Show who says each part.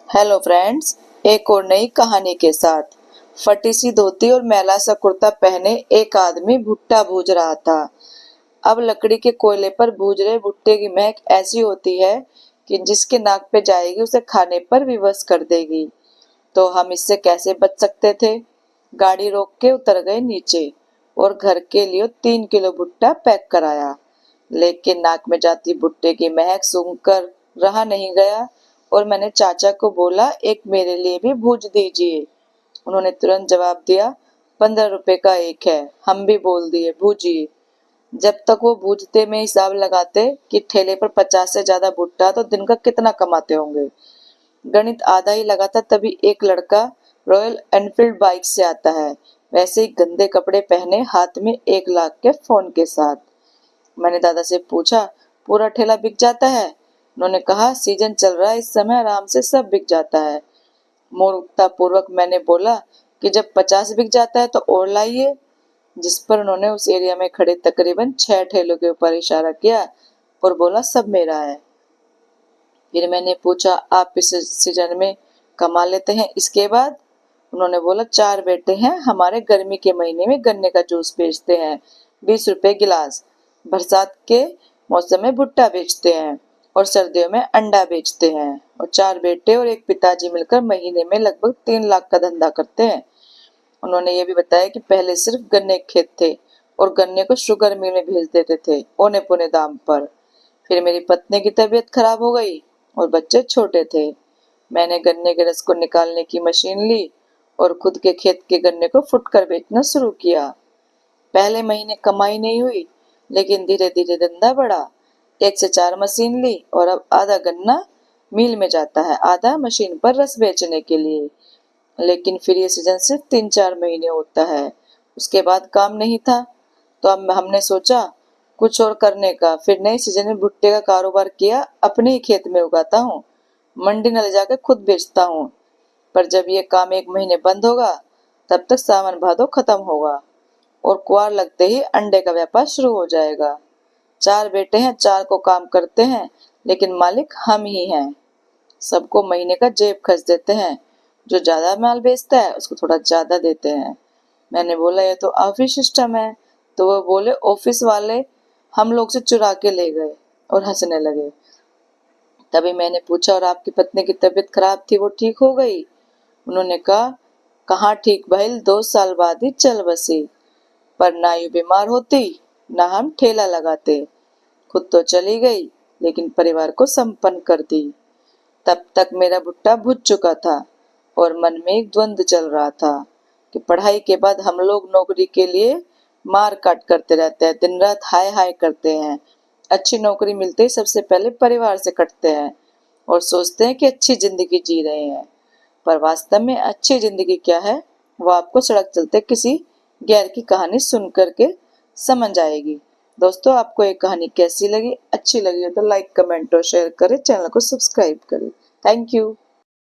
Speaker 1: Hello friends, एक और नई कहानी के साथ। फटी सी धोती और मैला सा कुर्ता पहने एक आदमी भुट्टा भूज रहा था। अब लकड़ी के कोयले पर भूज रहे भुट्टे की महक ऐसी होती है कि जिसके नाक पे जाएगी उसे खाने पर विवश कर देगी। तो हम इससे कैसे बच सकते थे? गाड़ी रोक के उतर गए नीचे और घर के लिए 3 किलो भुट्टा पैक कराया। लेकिन नाक में जाती भुट्टे की महक सूंघकर रहा नहीं गया और मैंने चाचा को बोला, एक मेरे लिए भी भूज दीजिए। उन्होंने तुरंत जवाब दिया, 15 रुपए का एक है। हम भी बोल दिए, भूजिए। जब तक वो भूजते में हिसाब लगाते कि ठेले पर 50 से ज्यादा भुट्टा तो दिन का कितना कमाते होंगे। गणित आधा ही लगा था, तभी एक लड़का रॉयल एनफील्ड बाइक से आता है, वैसे ही गंदे कपड़े पहने, हाथ में 1 लाख के फोन के साथ। मैंने दादा से पूछा, पूरा ठेला बिक जाता है? उन्होंने कहा, सीजन चल रहा है, इस समय आराम से सब बिक जाता है। मूर्खता पूर्वक मैंने बोला कि जब 50 बिक जाता है तो और लाइए। जिस पर उन्होंने उस एरिया में खड़े तकरीबन 6 ठेलों के ऊपर इशारा किया और बोला, सब मेरा है। फिर मैंने पूछा, आप इस सीजन में कमा लेते हैं इसके बाद? उन्होंने बोला, 4 बेटे हैं हमारे, गर्मी के महीने में गन्ने का जूस बेचते हैं, 20 रुपए गिलास। बरसात के मौसम में भुट्टा बेचते हैं और सर्दियों में अंडा बेचते हैं। और 4 बेटे और एक पिताजी मिलकर महीने में लगभग 3 लाख का धंधा करते हैं। उन्होंने ये भी बताया कि पहले सिर्फ गन्ने के खेत थे और गन्ने को शुगर मिल में भेज देते थे औने पोने दाम पर। फिर मेरी पत्नी की तबीयत खराब हो गई और बच्चे छोटे थे। मैंने गन्ने के रस को निकालने की मशीन ली और खुद के खेत के गन्ने को फुटकर बेचना शुरू किया। पहले महीने कमाई नहीं हुई, लेकिन धीरे धीरे धंधा बढ़ा। 1 से 4 मशीन ली और अब आधा गन्ना मिल में जाता है, आधा मशीन पर रस बेचने के लिए। लेकिन फिर ये सीजन सिर्फ 3-4 महीने होता है, उसके बाद काम नहीं था। तो अब हमने सोचा कुछ और करने का। फिर नए सीजन में भुट्टे का कारोबार किया, अपने ही खेत में उगाता हूँ, मंडी न ले जाकर खुद बेचता हूँ। पर जब ये काम 1 महीने बंद होगा, तब तक सावन भादो खत्म होगा और कुआर लगते ही अंडे का व्यापार शुरू हो जाएगा। 4 बेटे हैं, 4 को काम करते हैं, लेकिन मालिक हम ही हैं। सबको महीने का जेब खर्च देते हैं, जो ज्यादा माल बेचता है उसको थोड़ा ज्यादा देते हैं। मैंने बोला, ये तो ऑफिस सिस्टम है। तो वो बोले, ऑफिस वाले हम लोग से चुरा के ले गए और हंसने लगे। तभी मैंने पूछा, और आपकी पत्नी की तबीयत खराब थी, वो ठीक हो गई? उन्होंने कहा, कहाँ ठीक भइल, 2 साल बाद ही चल बसी। पर ना यूं बीमार होती, ना हम ठेला लगाते। खुद तो चली गई, लेकिन परिवार को संपन्न कर दी। तब तक मेरा भुट्टा भुज चुका था और मन में एक द्वंद्व चल रहा था कि पढ़ाई के बाद हम लोग नौकरी के लिए मार काट करते रहते हैं, दिन रात हाय हाय करते हैं। अच्छी नौकरी मिलते ही सबसे पहले परिवार से कटते हैं और सोचते हैं कि अच्छी जिंदगी जी रहे हैं। पर वास्तव में अच्छी जिंदगी क्या है, वो आपको सड़क चलते किसी गैर की कहानी सुन करके समझ आएगी। दोस्तों, आपको ये कहानी कैसी लगी? अच्छी लगी हो तो लाइक, कमेंट और शेयर करें, चैनल को सब्सक्राइब करें। Thank you.